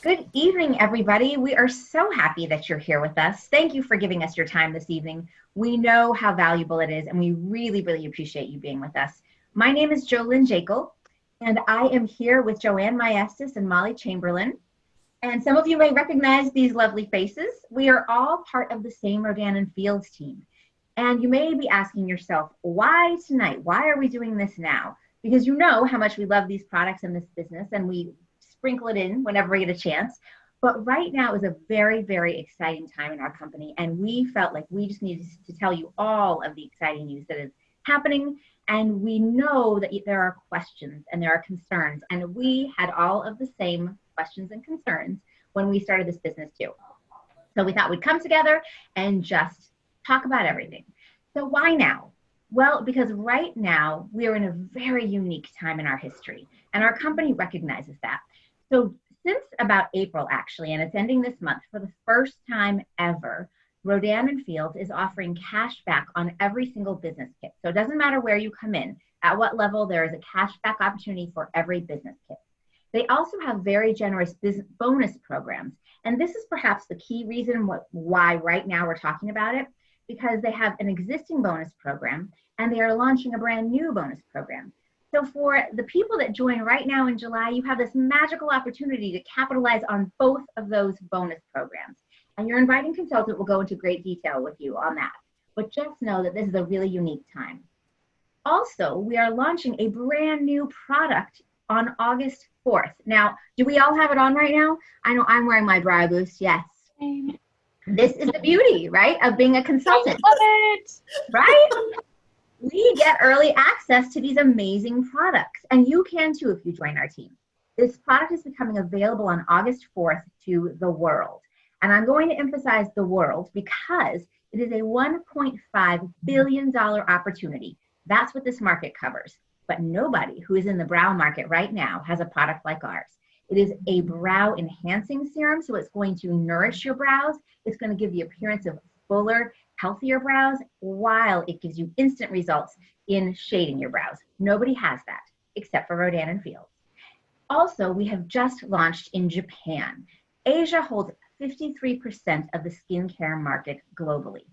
Good evening, everybody. We are so happy that you're here with us. Thank you for giving us your time this evening. We know how valuable it is, and we really, really appreciate you being with us. My name is Jolynn Jeakel, and I am here with Joann Maestes and Molly Chamberlain. And some of you may recognize these lovely faces. We are all part of the same Rodan and Fields team. And you may be asking yourself, why tonight? Why are we doing this now? Because you know how much we love these products and this business, and we sprinkle it in whenever we get a chance. But right now is a very, very exciting time in our company. And we felt like we just needed to tell you all of the exciting news that is happening. And we know that there are questions and there are concerns. And we had all of the same questions and concerns when we started this business too. So we thought we'd come together and just talk about everything. So why now? Well, because right now we are in a very unique time in our history, and our company recognizes that. So since about April, actually, and it's ending this month, for the first time ever, Rodan and Fields is offering cash back on every single business kit. So it doesn't matter where you come in, at what level, there is a cash back opportunity for every business kit. They also have very generous business bonus programs. And this is perhaps the key reason why right now we're talking about it, because they have an existing bonus program and they are launching a brand new bonus program. So for the people that join right now in July, you have this magical opportunity to capitalize on both of those bonus programs. And your inviting consultant will go into great detail with you on that. But just know that this is a really unique time. Also, we are launching a brand new product on August 4th. Now, do we all have it on right now? I know I'm wearing my brow boost, yes. This is the beauty, right, of being a consultant. I love it. Right? We get early access to these amazing products, and you can too if you join our team. This product is becoming available on August 4th to the world. And I'm going to emphasize the world because it is a $1.5 billion opportunity. That's what this market covers. But nobody who is in the brow market right now has a product like ours. It is a brow enhancing serum, so it's going to nourish your brows. It's going to give the appearance of fuller, healthier brows, while it gives you instant results in shading your brows. Nobody has that except for Rodan and Fields. Also, we have just launched in Japan. Asia holds 53% of the skincare market globally.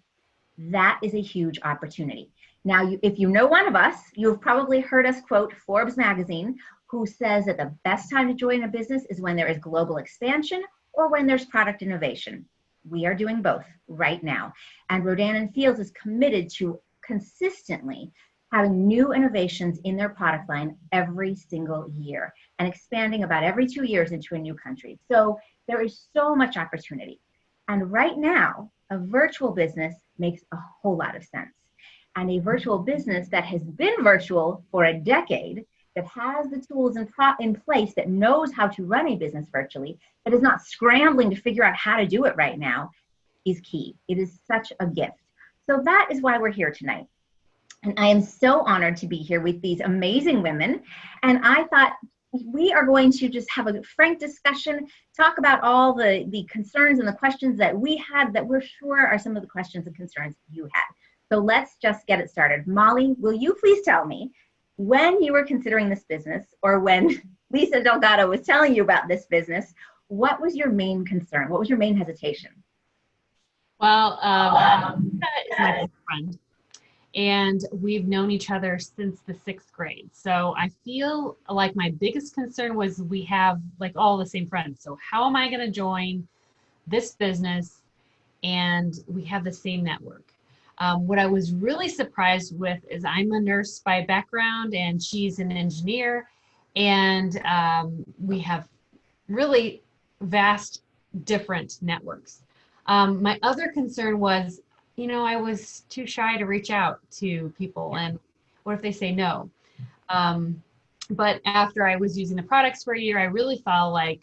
That is a huge opportunity. Now, if you know one of us, you've probably heard us quote Forbes magazine, who says that the best time to join a business is when there is global expansion or when there's product innovation. We are doing both right now. And Rodan and Fields is committed to consistently having new innovations in their product line every single year and expanding about every 2 years into a new country. So there is so much opportunity. And right now, a virtual business makes a whole lot of sense. And a virtual business that has been virtual for a decade, that has the tools in place, that knows how to run a business virtually, that is not scrambling to figure out how to do it right now, is key. It is such a gift. So that is why we're here tonight. And I am so honored to be here with these amazing women. And I thought we are going to just have a frank discussion, talk about all the concerns and the questions that we had that we're sure are some of the questions and concerns you had. So let's just get it started. Molly, will you please tell me, when you were considering this business, or when Lisa Delgado was telling you about this business, what was your main concern? What was your main hesitation? Well, Lisa is my best friend, and we've known each other since the 6th grade. So I feel like my biggest concern was we have like all the same friends. So how am I going to join this business and we have the same network? What I was really surprised with is I'm a nurse by background and she's an engineer, and we have really vast different networks. My other concern was, you know, I was too shy to reach out to people, and what if they say no? But after I was using the products for a year, I really felt like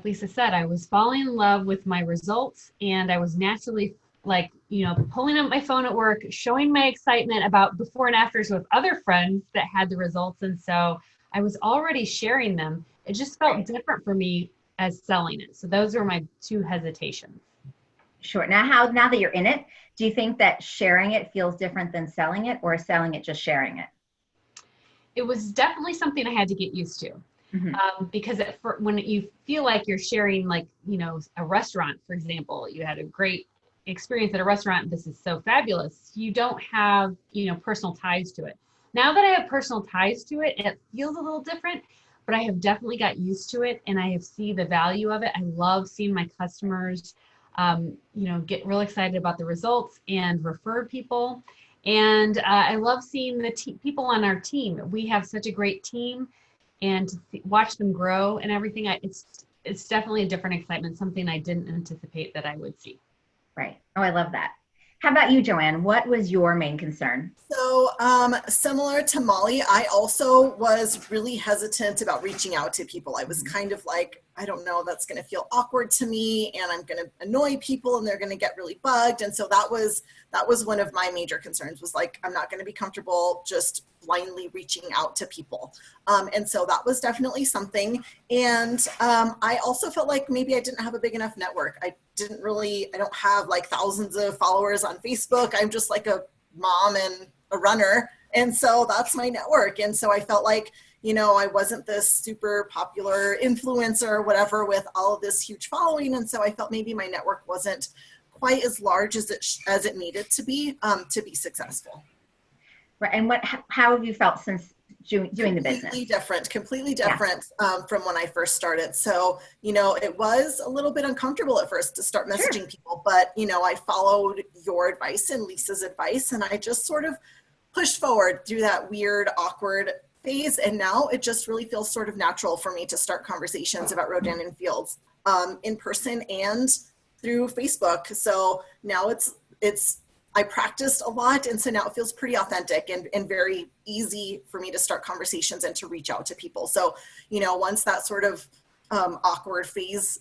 Lisa said, I was falling in love with my results, and I was naturally like, you know, pulling up my phone at work, showing my excitement about before and afters with other friends that had the results. And so I was already sharing them. It just felt different for me as selling it. So those are my two hesitations. Sure. Now that you're in it, do you think that sharing it feels different than selling it, or selling it just sharing it? It was definitely something I had to get used to. Mhm. Because when you feel like you're sharing, like, a restaurant, for example, you had a great experience at a restaurant, this is so fabulous, you don't have, personal ties to it. Now that I have personal ties to it, it feels a little different, but I have definitely got used to it, and I have seen the value of it. I love seeing my customers, get real excited about the results and refer people. And I love seeing the people on our team. We have such a great team, and to watch them grow and everything. It's definitely a different excitement, something I didn't anticipate that I would see. Right. Oh, I love that. How about you, Joann? What was your main concern? So similar to Molly, I also was really hesitant about reaching out to people. I was kind of like, I don't know, that's going to feel awkward to me, and I'm going to annoy people, and they're going to get really bugged. And so that was one of my major concerns, was like, I'm not going to be comfortable just blindly reaching out to people. And so that was definitely something. And I also felt like maybe I didn't have a big enough network. I don't have like thousands of followers on Facebook. I'm just like a mom and a runner. And so that's my network. And so I felt like, I wasn't this super popular influencer or whatever with all of this huge following. And so I felt maybe my network wasn't quite as large as it needed to be successful. Right. And how have you felt since doing the business? Completely different from when I first started. So, it was a little bit uncomfortable at first to start messaging people, but, I followed your advice and Lisa's advice, and I just sort of pushed forward through that weird, awkward phase. And now it just really feels sort of natural for me to start conversations about rhododendron fields in person and through Facebook. So now I practiced a lot, and so now it feels pretty authentic and very easy for me to start conversations and to reach out to people. So, once that sort of awkward phase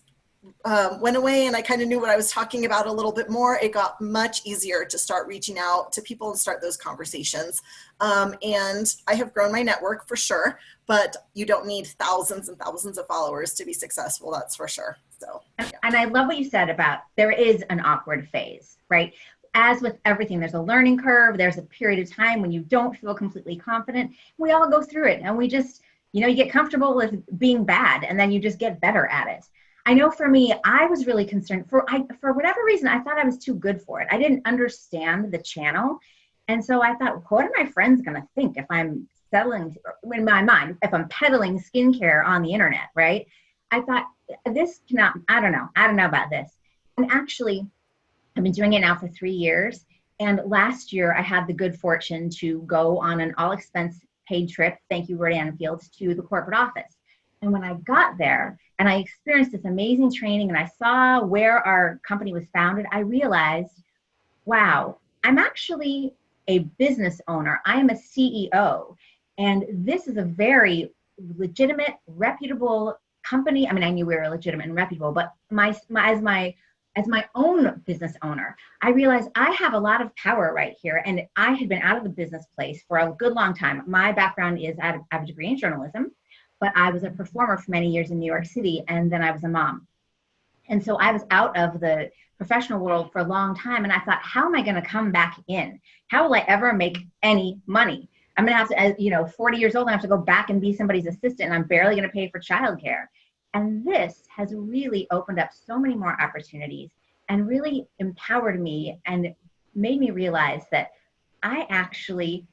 went away and I kind of knew what I was talking about a little bit more, it got much easier to start reaching out to people and start those conversations. And I have grown my network for sure, but you don't need thousands and thousands of followers to be successful, that's for sure. So, yeah. And I love what you said about there is an awkward phase, right? As with everything, there's a learning curve. There's a period of time when you don't feel completely confident. We all go through it, and we just, you get comfortable with being bad, and then you just get better at it. I know for me, I was really concerned for whatever reason, I thought I was too good for it. I didn't understand the channel. And so I thought, what are my friends going to think if I'm selling, in my mind, if I'm peddling skincare on the internet, right? I thought this cannot, I don't know about this. And actually, I've been doing it now for 3 years. And last year, I had the good fortune to go on an all-expense paid trip, thank you, Rhododendron Fields, to the corporate office. And when I got there and I experienced this amazing training and I saw where our company was founded, I realized, wow, I'm actually a business owner. I am a CEO. And this is a very legitimate, reputable company. I mean, I knew we were legitimate and reputable, but as my own business owner, I realized I have a lot of power right here. And I had been out of the business place for a good long time. My background is I have a degree in journalism, but I was a performer for many years in New York City, and then I was a mom. And so I was out of the professional world for a long time, and I thought, how am I going to come back in? How will I ever make any money? I'm going to have to, as 40 years old, I have to go back and be somebody's assistant, and I'm barely going to pay for childcare. And this has really opened up so many more opportunities and really empowered me and made me realize that I actually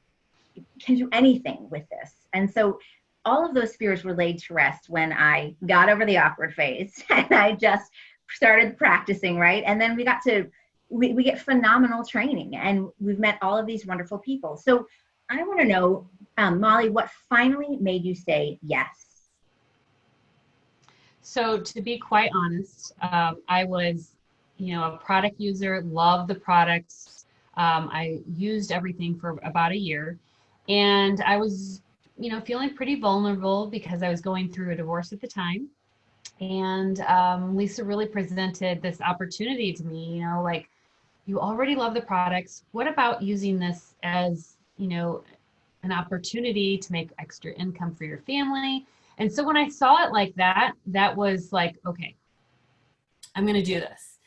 can do anything with this. And so all of those fears were laid to rest when I got over the awkward phase and I just started practicing, right? And then we get phenomenal training, and we've met all of these wonderful people. So I want to know, Molly, what finally made you say yes? So to be quite honest, I was, a product user, loved the products. I used everything for about a year, and I was, feeling pretty vulnerable because I was going through a divorce at the time. And Lisa really presented this opportunity to me, like, you already love the products. What about using this as, an opportunity to make extra income for your family? And so when I saw it like that, that was like, okay, I'm going to do this.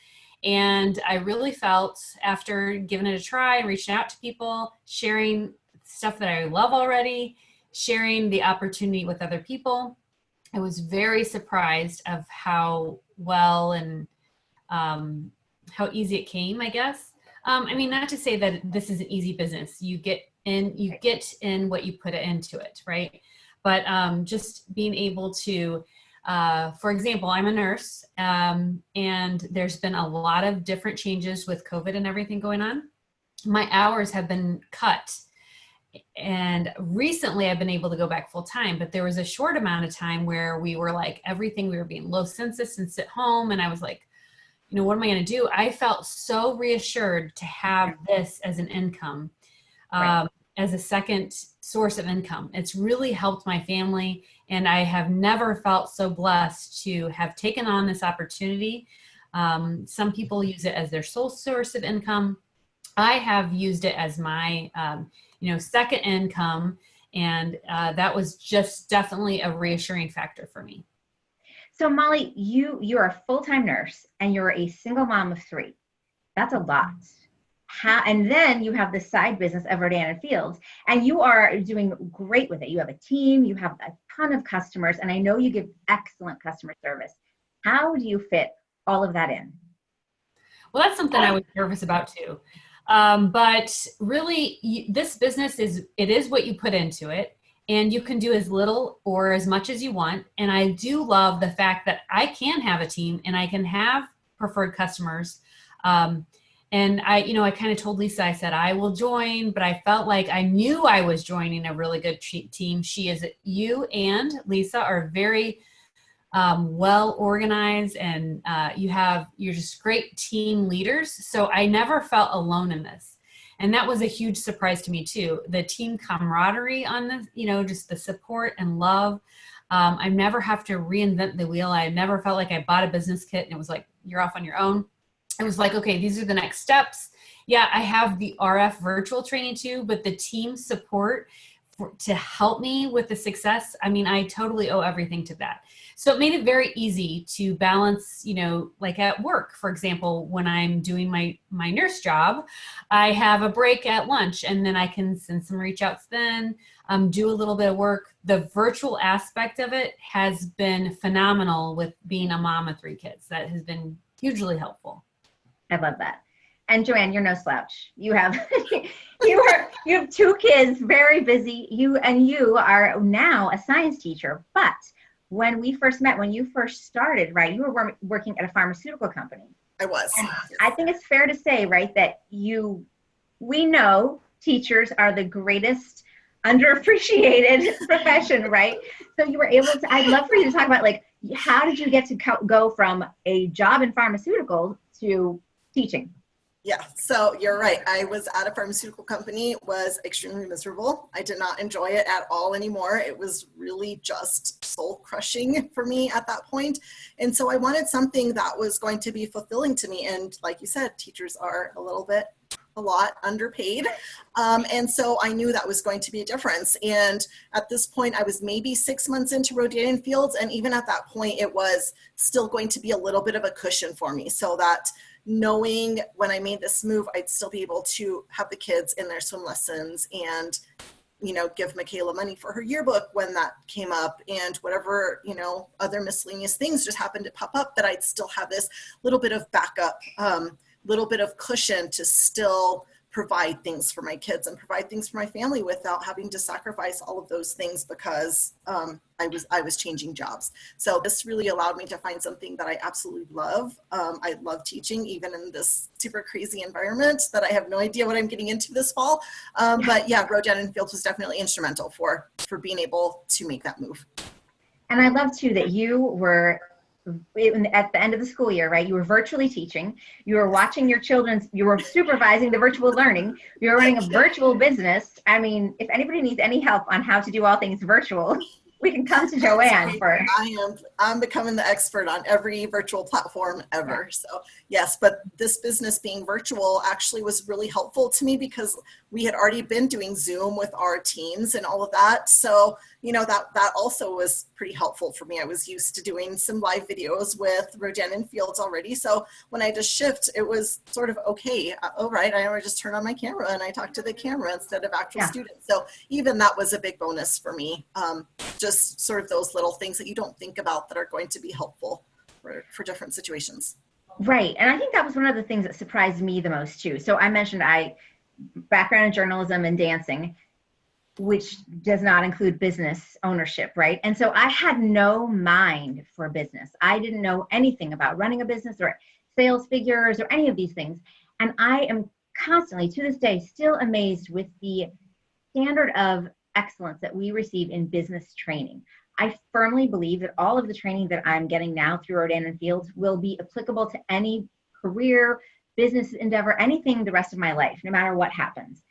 And I really felt, after giving it a try and reaching out to people, sharing stuff that I love already, sharing the opportunity with other people, I was very surprised of how well and how easy it came, I guess. I mean, not to say that this is an easy business. You get in what you put into it, right? But just being able to, for example, I'm a nurse, and there's been a lot of different changes with COVID and everything going on. My hours have been cut. And recently I've been able to go back full time, but there was a short amount of time where we were like everything, we were being low census and sit home. And I was like, what am I going to do? I felt so reassured to have this as an income, as a second source of income. It's really helped my family. And I have never felt so blessed to have taken on this opportunity. Some people use it as their sole source of income. I have used it as my, second income. And that was just definitely a reassuring factor for me. So Molly, you're a full-time nurse and you're a single mom of 3. That's a lot. And then you have the side business of Rodan and Fields, and you are doing great with it. You have a team, you have a ton of customers, and I know you give excellent customer service. How do you fit all of that in? Well, that's something I was nervous about too. But really, this business is what you put into it. And you can do as little or as much as you want. And I do love the fact that I can have a team and I can have preferred customers. And I kind of told Lisa, I said, I will join, but I felt like I knew I was joining a really good team. You and Lisa are very well organized, and you're just great team leaders. So I never felt alone in this. And that was a huge surprise to me too. The team camaraderie on this, just the support and love. I never have to reinvent the wheel. I never felt like I bought a business kit and it was like, you're off on your own. It was like, okay, these are the next steps. Yeah, I have the RF virtual training too, but the team support to help me with the success, I mean, I totally owe everything to that. So it made it very easy to balance, like at work, for example, when I'm doing my nurse job, I have a break at lunch and then I can send some reach outs then, do a little bit of work. The virtual aspect of it has been phenomenal with being a mom of 3 kids. That has been hugely helpful. I love that. And Joann, you're no slouch. You have you have 2 kids, very busy. You are now a science teacher. But when we first met, when you first started, right, you were working at a pharmaceutical company. I was. And I think it's fair to say, right, that we know teachers are the greatest underappreciated profession, right? So you were able to, I'd love for you to talk about, like, how did you get to go from a job in pharmaceuticals to teaching? Yeah, so you're right. I was at a pharmaceutical company, was extremely miserable. I did not enjoy it at all anymore. It was really just soul crushing for me at that point. And so I wanted something that was going to be fulfilling to me. And like you said, teachers are a lot underpaid. And so I knew that was going to be a difference. And at this point, I was maybe 6 months into Rodan and Fields. And even at that point, it was still going to be a little bit of a cushion for me, so that knowing when I made this move, I'd still be able to have the kids in their swim lessons and, give Michaela money for her yearbook when that came up, and whatever, other miscellaneous things just happened to pop up, that I'd still have this little bit of backup, little bit of cushion to still provide things for my kids and provide things for my family without having to sacrifice all of those things because I was changing jobs. So this really allowed me to find something that I absolutely love. I love teaching, even in this super crazy environment that I have no idea what I'm getting into this fall. But yeah, Rodan and Fields was definitely instrumental for being able to make that move. And I love too that you were at the end of the school year, right? You were virtually teaching, you were watching your children's, you were supervising the virtual learning, you were running a virtual business. I mean, if anybody needs any help on how to do all things virtual, we can come to Joann for. I'm becoming the expert on every virtual platform ever. Yeah. So yes, but this business being virtual actually was really helpful to me because we had already been doing Zoom with our teams and all of that. So, that also was pretty helpful for me. I was used to doing some live videos with Rodan and Fields already. So when I just shift, it was sort of okay. Oh, right. I just turn on my camera and I talk to the camera instead of actual students. So even that was a big bonus for me. Just just sort of those little things that you don't think about that are going to be helpful for different situations. Right. And I think that was one of the things that surprised me the most too. So I mentioned background in journalism and dancing, which does not include business ownership, right? And so I had no mind for business. I didn't know anything about running a business or sales figures or any of these things. And I am constantly, to this day, still amazed with the standard of excellence that we receive in business training. I firmly believe that all of the training that I'm getting now through Rodan & Fields will be applicable to any career, business endeavor, anything the rest of my life, no matter what happens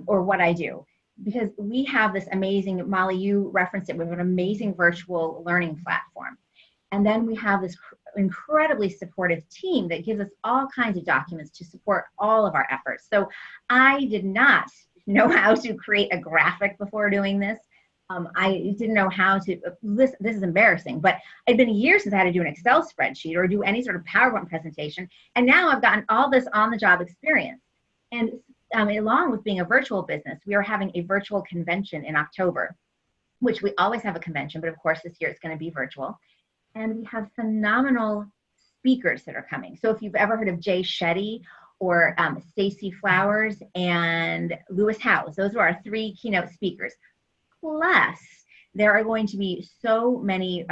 or what I do. Because we have this amazing, Molly, you referenced it, we have an amazing virtual learning platform. And then we have this incredibly supportive team that gives us all kinds of documents to support all of our efforts. So I did not know how to create a graphic before doing this. I didn't know how to, this is embarrassing, but it'd been years since I had to do an Excel spreadsheet or do any sort of PowerPoint presentation. And now I've gotten all this on-the-job experience. And along with being a virtual business, we are having a virtual convention in October, which we always have a convention, but of course this year it's going to be virtual. And we have phenomenal speakers that are coming. So if you've ever heard of Jay Shetty or Stacey Flowers and Lewis Howes, those are our 3 keynote speakers. Plus, there are going to be so many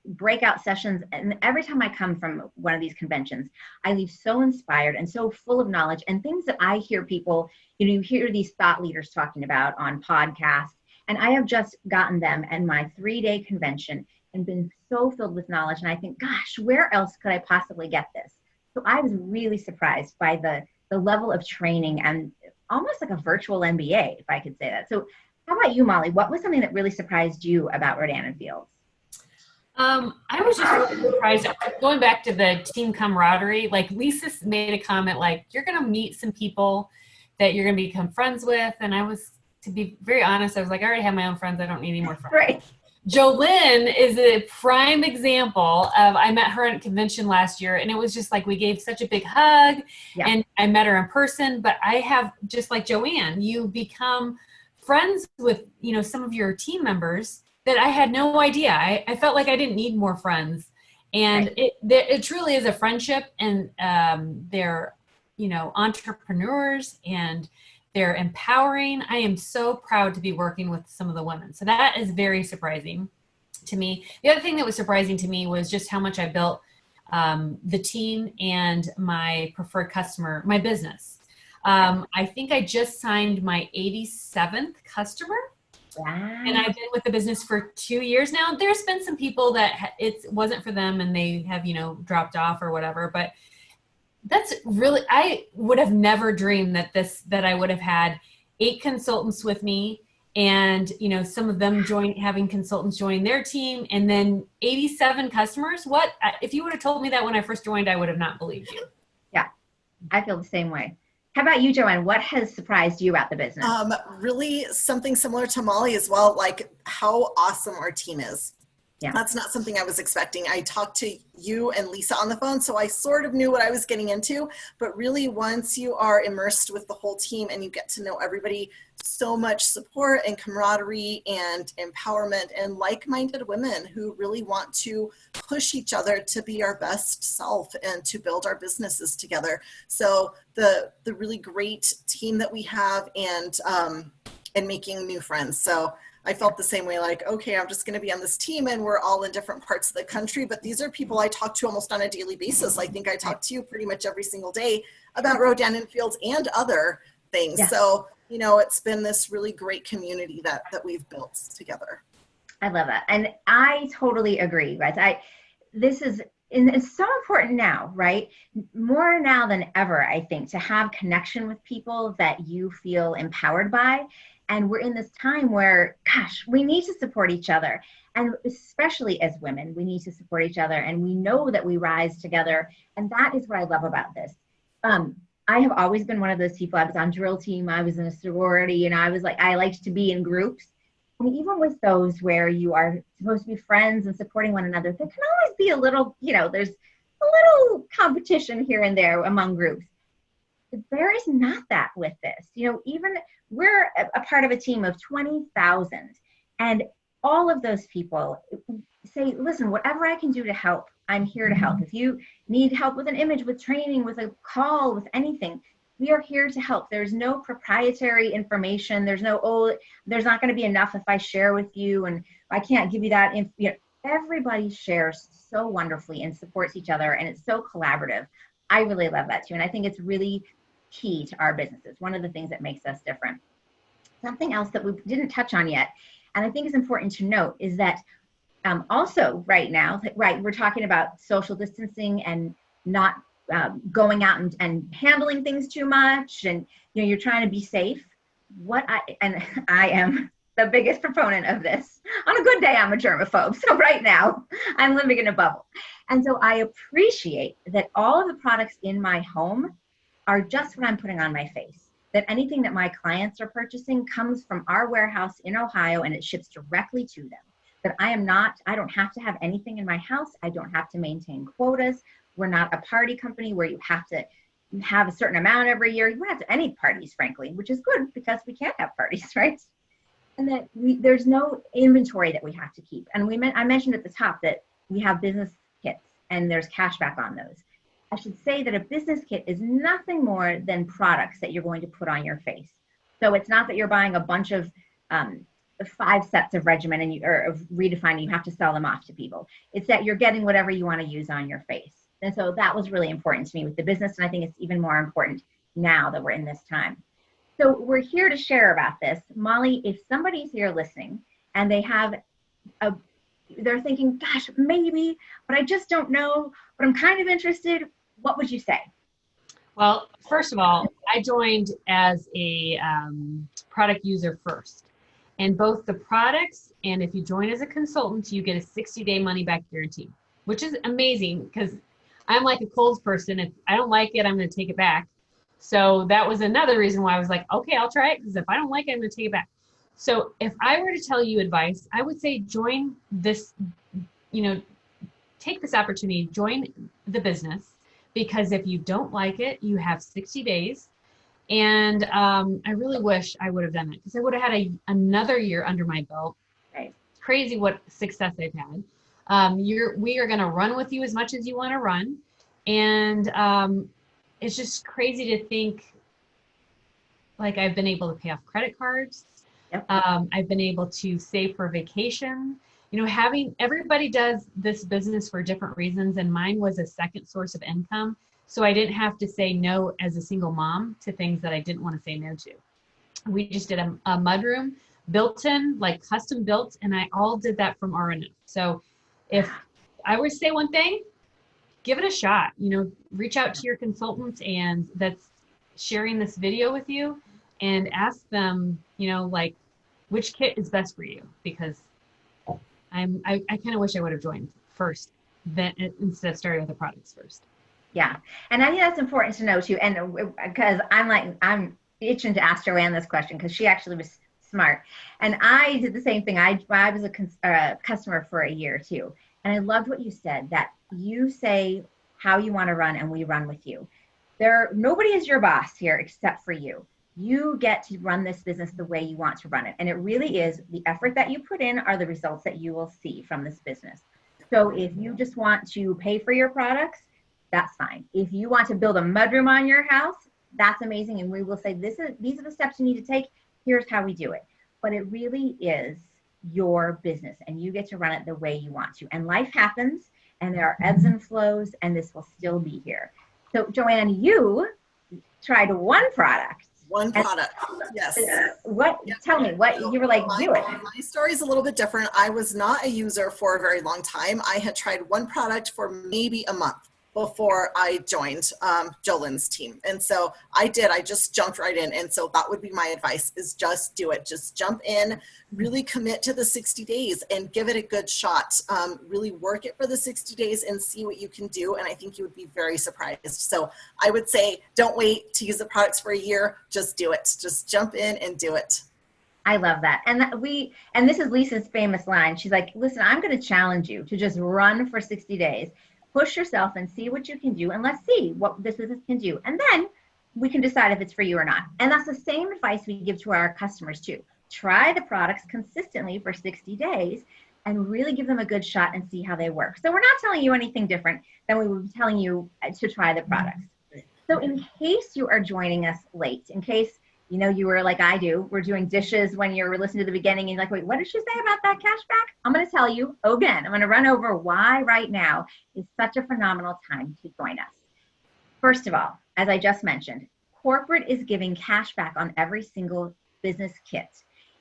breakout sessions. And every time I come from one of these conventions, I leave so inspired and so full of knowledge and things that I hear people, you hear these thought leaders talking about on podcasts. And I have just gotten them in my 3-day convention and been so filled with knowledge. And I think, gosh, where else could I possibly get this? So I was really surprised by the level of training and almost like a virtual MBA, if I could say that. So how about you, Molly? What was something that really surprised you about Rodan & Fields? I was just really surprised. Going back to the team camaraderie, like Lisa made a comment like, you're going to meet some people that you're going to become friends with. And I was, to be very honest, I was like, I already have my own friends. I don't need any more friends. Right. Jolynn is a prime example of, I met her at a convention last year and it was just like, we gave such a big hug and I met her in person, but I have, just like Joann, you become friends with, some of your team members that I had no idea. I felt like I didn't need more friends. And it truly is a friendship, and they're, entrepreneurs and they're empowering. I am so proud to be working with some of the women. So that is very surprising to me. The other thing that was surprising to me was just how much I built the team and my preferred customer, my business. I think I just signed my 87th customer. Wow. And I've been with the business for 2 years now. There's been some people that it wasn't for them and they have, dropped off or whatever, but that's really, I would have never dreamed that I would have had 8 consultants with me and, some of them having consultants join their team, and then 87 customers. If you would have told me that when I first joined, I would have not believed you. Yeah, I feel the same way. How about you, Joann? What has surprised you about the business? Really something similar to Molly as well, like how awesome our team is. Yeah. That's not something I was expecting. I talked to you and Lisa on the phone, so I sort of knew what I was getting into, but really once you are immersed with the whole team and you get to know everybody, so much support and camaraderie and empowerment and like-minded women who really want to push each other to be our best self and to build our businesses together. So the really great team that we have and making new friends. So I felt the same way, like, okay, I'm just going to be on this team and we're all in different parts of the country, but these are people I talk to almost on a daily basis. I think I talk to you pretty much every single day about Rodan & Fields and other things. Yeah. So, it's been this really great community that we've built together. I love that. And I totally agree, right? It's so important now, right? More now than ever, I think, to have connection with people that you feel empowered by. And we're in this time where, gosh, we need to support each other. And especially as women, we need to support each other. And we know that we rise together. And that is what I love about this. I have always been one of those people. I was on drill team. I was in a sorority. And I liked to be in groups. And even with those where you are supposed to be friends and supporting one another, there can always be a little, there's a little competition here and there among groups. There is not that with this. Even we're a part of a team of 20,000, and all of those people, say, listen, whatever I can do to help, I'm here to help. If you need help with an image, with training, with a call, with anything, we are here to help. There's no proprietary information. There's no, oh, there's not going to be enough if I share with you, and I can't give you that. You know, everybody shares so wonderfully and supports each other, and it's so collaborative. I really love that too. And I think it's really key to our businesses. One of the things that makes us different. Something else that we didn't touch on yet, and I think is important to note, is that also right now, right, we're talking about social distancing and not going out and handling things too much, and you know, you're trying to be safe. I am the biggest proponent of this. On a good day, I'm a germaphobe. So right now, I'm living in a bubble. And so I appreciate that all of the products in my home are just what I'm putting on my face. That anything that my clients are purchasing comes from our warehouse in Ohio, and it ships directly to them. That I don't have to have anything in my house. I don't have to maintain quotas. We're not a party company where you have to have a certain amount every year. You don't have to any parties, frankly, which is good because we can't have parties, right? And that there's no inventory that we have to keep. And I mentioned at the top that we have business kits and there's cash back on those. I should say that a business kit is nothing more than products that you're going to put on your face. So it's not that you're buying a bunch of 5 sets of regimen or of redefining, you have to sell them off to people. It's that you're getting whatever you want to use on your face. And so that was really important to me with the business. And I think it's even more important now that we're in this time. So we're here to share about this. Molly, if somebody's here listening and they have they're thinking, gosh, maybe, but I just don't know, but I'm kind of interested, what would you say? Well, first of all, I joined as a product user first. And both the products, and if you join as a consultant, you get a 60-day money-back guarantee, which is amazing because I'm like a Kohl's person. If I don't like it, I'm going to take it back. So that was another reason why I was like, okay, I'll try it, because if I don't like it, I'm going to take it back. So if I were to tell you advice, I would say join this, take this opportunity, join the business, because if you don't like it, you have 60 days. And I really wish I would have done that, because I would have had another year under my belt. Right. Crazy what success I've had. We are going to run with you as much as you want to run. And it's just crazy to think, like, I've been able to pay off credit cards. Yep. I've been able to save for vacation. Everybody does this business for different reasons, and mine was a second source of income. So I didn't have to say no as a single mom to things that I didn't want to say no to. We just did a mudroom built in, like custom built, and I all did that from R&F. So if I were to say one thing, give it a shot. Reach out to your consultant and that's sharing this video with you, and ask them, which kit is best for you, because I kind of wish I would have joined first instead of starting with the products first. Yeah. And I think that's important to know too. And because I'm itching to ask Joann this question, because she actually was smart. And I did the same thing. I was a customer for a year too. And I loved what you said, that you say how you want to run and we run with you. Nobody is your boss here except for you. You get to run this business the way you want to run it. And it really is the effort that you put in are the results that you will see from this business. So if you just want to pay for your products, that's fine. If you want to build a mudroom on your house, that's amazing. And we will say, these are the steps you need to take. Here's how we do it. But it really is your business, and you get to run it the way you want to. And life happens, and there are ebbs and flows, and this will still be here. So Joann, you tried one product. One product, yes. Tell me what you were like, do it. My story is a little bit different. I was not a user for a very long time. I had tried one product for maybe a month before I joined Jolynn's team. And so I just jumped right in. And so that would be my advice, is just do it. Just jump in, really commit to the 60 days and give it a good shot. Really work it for the 60 days and see what you can do. And I think you would be very surprised. So I would say, don't wait to use the products for a year. Just do it. Just jump in and do it. I love that. And this is Lisa's famous line. She's like, listen, I'm going to challenge you to just run for 60 days. Push yourself and see what you can do, and let's see what this business can do. And then we can decide if it's for you or not. And that's the same advice we give to our customers too. try the products consistently for 60 days and really give them a good shot and see how they work. So we're not telling you anything different than we would be telling you to try the products. So in case you are joining us late, in case you were like I do, we're doing dishes when you're listening to the beginning and you're like, wait, what did she say about that cash back? I'm going to tell you again, I'm going to run over why right now is such a phenomenal time to join us. First of all, as I just mentioned, corporate is giving cash back on every single business kit.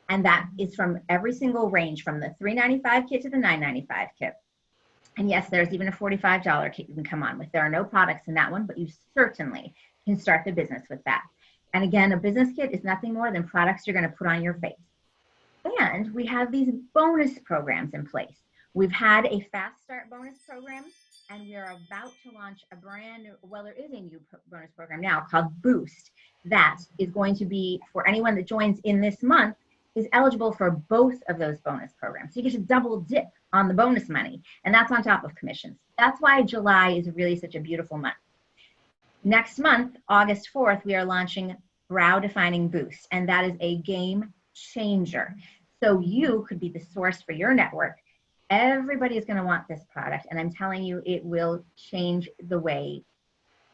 And that is from every single range, from the $3.95 kit to the $9.95 kit. And yes, there's even a $45 kit you can come on with. There are no products in that one, but you certainly can start the business with that. And again, a business kit is nothing more than products you're going to put on your face. And we have these bonus programs in place. We've had a fast start bonus program, and we are about to launch a brand new, well, there is a new bonus program now called Boost. That is going to be for anyone that joins in this month is eligible for both of those bonus programs. So you get to double dip on the bonus money, and that's on top of commissions. That's why July is really such a beautiful month. Next month, August 4th, we are launching Brow Defining Boost, and that is a game changer. So you could be the source for your network. Everybody is going to want this product, and I'm telling you, it will change the way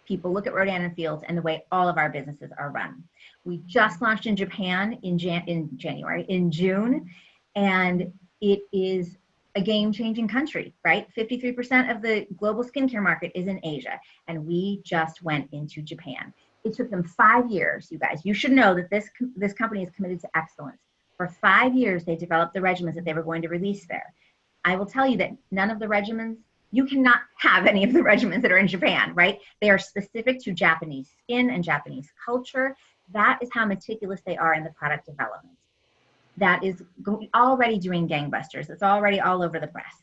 people look at Rodan and Fields and the way all of our businesses are run. We just launched in Japan in June, and it is a game-changing country, right? 53% of the global skincare market is in Asia, and we just went into Japan. It took them 5 years, you guys. You should know that this company is committed to excellence. For 5 years, they developed the regimens that they were going to release there. I will tell you that none of the regimens, you cannot have any of the regimens that are in Japan, right? They are specific to Japanese skin and Japanese culture. That is how meticulous they are in the product development. That is already doing gangbusters. It's already all over the press.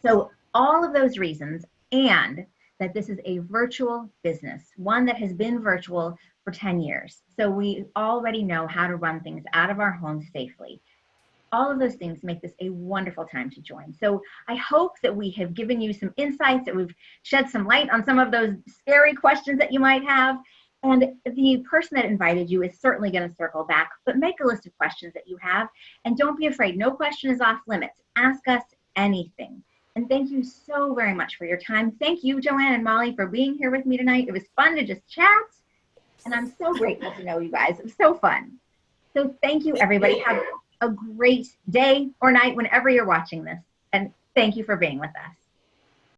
So all of those reasons, and that this is a virtual business, one that has been virtual for 10 years. So we already know how to run things out of our homes safely. All of those things make this a wonderful time to join. So I hope that we have given you some insights, that we've shed some light on some of those scary questions that you might have. And the person that invited you is certainly going to circle back, but make a list of questions that you have. And don't be afraid. No question is off limits. Ask us anything. And thank you so very much for your time. Thank you, Joann and Molly, for being here with me tonight. It was fun to just chat. And I'm so grateful to know you guys. It was so fun. So thank you, everybody. Have a great day or night whenever you're watching this. And thank you for being with us.